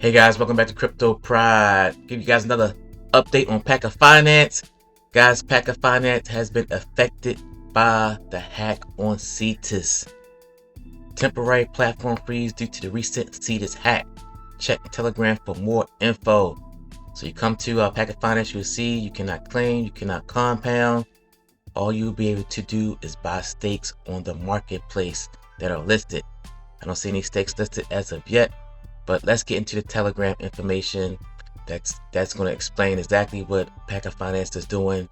Hey guys, welcome back to Crypto Pride. Give you guys another update on Paca Finance. Guys, Paca Finance has been affected by the hack on Cetus. Temporary platform freeze due to the recent Cetus hack. Check Telegram for more info. So you come to Paca Finance, you'll see you cannot claim, you cannot compound. All you'll be able to do is buy stakes on the marketplace that are listed. I don't see any stakes listed as of yet. But let's get into the Telegram information that's going to explain exactly what Paca Finance is doing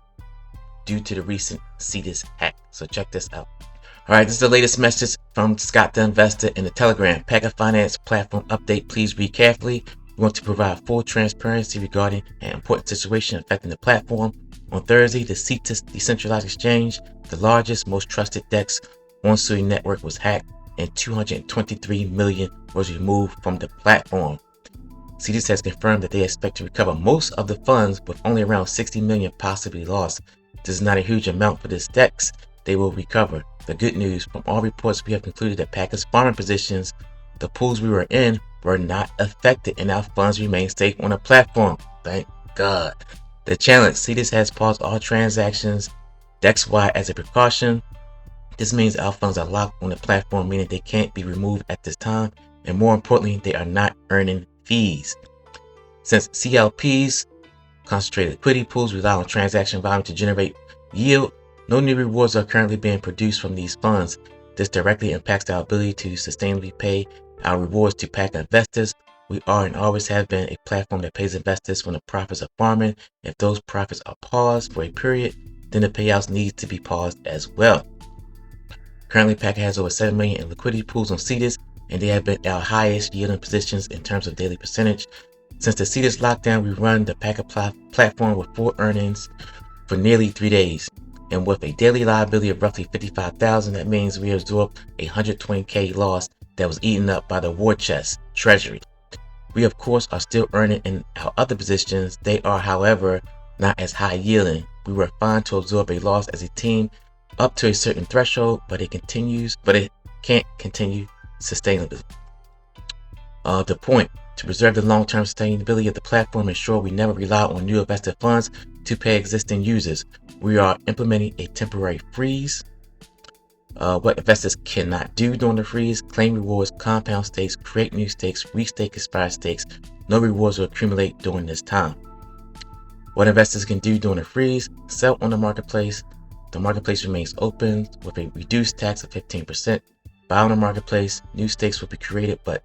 due to the recent Cetus hack. So check this out. All right, this is the latest message from Scott the Investor in the Telegram. Paca Finance platform update. Please read carefully. We want to provide full transparency regarding an important situation affecting the platform. On Thursday, the Cetus Decentralized exchange, the largest, most trusted DEX on Sui network, was hacked and 223 million was removed from the platform. Cetus has confirmed that they expect to recover most of the funds, with only around 60 million possibly lost. This is not a huge amount for this DEX. They will recover. The good news, from all reports, we have concluded that Paca's farming positions, the pools we were in, were not affected and our funds remain safe on the platform. Thank God. The challenge, Cetus has paused all transactions DEX-wide as a precaution. This means our funds are locked on the platform, meaning they can't be removed at this time, and more importantly, they are not earning fees. Since CLPs, concentrated liquidity pools, rely on transaction volume to generate yield, no new rewards are currently being produced from these funds. This directly impacts our ability to sustainably pay our rewards to Paca investors. We are and always have been a platform that pays investors from the profits of farming. If those profits are paused for a period, then the payouts need to be paused as well. Currently, Paca has over 7 million in liquidity pools on Cetus, and they have been our highest yielding positions in terms of daily percentage. Since the Cetus lockdown, we run the Paca platform with full earnings for nearly 3 days. And with a daily liability of roughly 55,000, that means we absorbed a 120k loss that was eaten up by the war chest, Treasury. We, of course, are still earning in our other positions. They are, however, not as high yielding. We were fine to absorb a loss as a team up to a certain threshold, but it can't continue sustainably. The point, to preserve the long-term sustainability of the platform, ensure we never rely on new investor funds to pay existing users. We are implementing a temporary freeze. What investors cannot do during the freeze: claim rewards, compound stakes, create new stakes, restake expired stakes. No rewards will accumulate during this time. What investors can do during the freeze: sell on the marketplace. The marketplace remains open with a reduced tax of 15%. Buy on the marketplace. New stakes will be created, but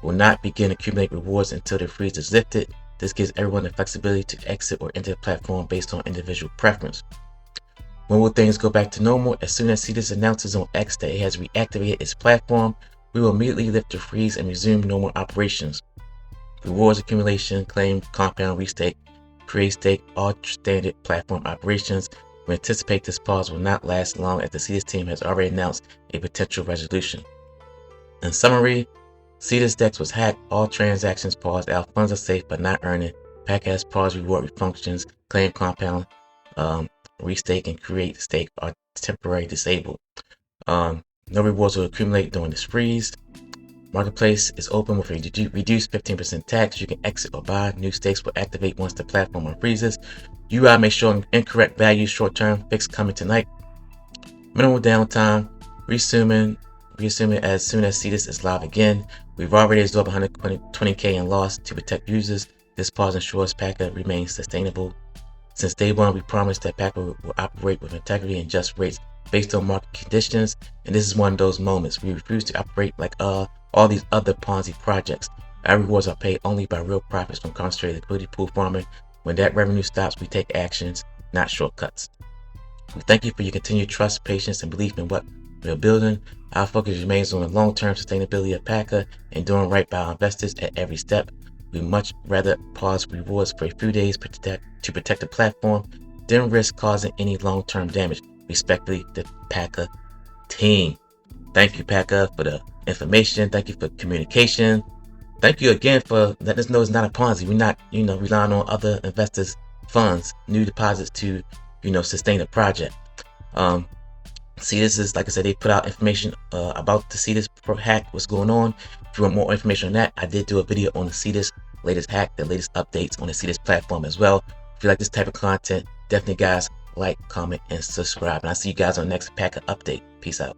will not begin accumulating rewards until the freeze is lifted. This gives everyone the flexibility to exit or enter the platform based on individual preference. When will things go back to normal? As soon as Cetus announces on X that it has reactivated its platform, we will immediately lift the freeze and resume normal operations. Rewards accumulation, claim, compound, restake, create stake, all standard platform operations. We anticipate this pause will not last long, as the Cetus team has already announced a potential resolution. In summary, Cetus DEX was hacked, all transactions paused, our funds are safe but not earning. Paca has paused reward functions, claim, compound, restake, and create stake are temporarily disabled. No rewards will accumulate during this freeze. Marketplace is open with a reduced 15% tax. You can exit or buy. New stakes will activate once the platform unfreezes. UI may show incorrect values short-term. Fix coming tonight. Minimal downtime. Resuming as soon as Cetus is live again. We've already absorbed 120k in loss to protect users. This pause ensures Paca remains sustainable. Since day one, we promised that Paca will operate with integrity and just rates based on market conditions, and this is one of those moments. We refuse to operate like all these other Ponzi projects. Our rewards are paid only by real profits from concentrated liquidity pool farming. When that revenue stops, we take actions, not shortcuts. We thank you for your continued trust, patience, and belief in what we are building. Our focus remains on the long-term sustainability of Paca and doing right by our investors at every step. We much rather pause rewards for a few days to protect the platform than risk causing any long-term damage. Respectfully, the Paca team. Thank you, Paca, for the information. Thank you for communication. Thank you again for letting us know it's not a Ponzi. We're not, relying on other investors' funds, new deposits to, sustain the project. Cetus is, like I said, they put out information about the Cetus hack, what's going on. If you want more information on that, I did do a video on the Cetus latest hack, the latest updates on the Cetus platform as well. If you like this type of content, definitely guys, like, comment, and subscribe. And I'll see you guys on the next Paca update. Peace out.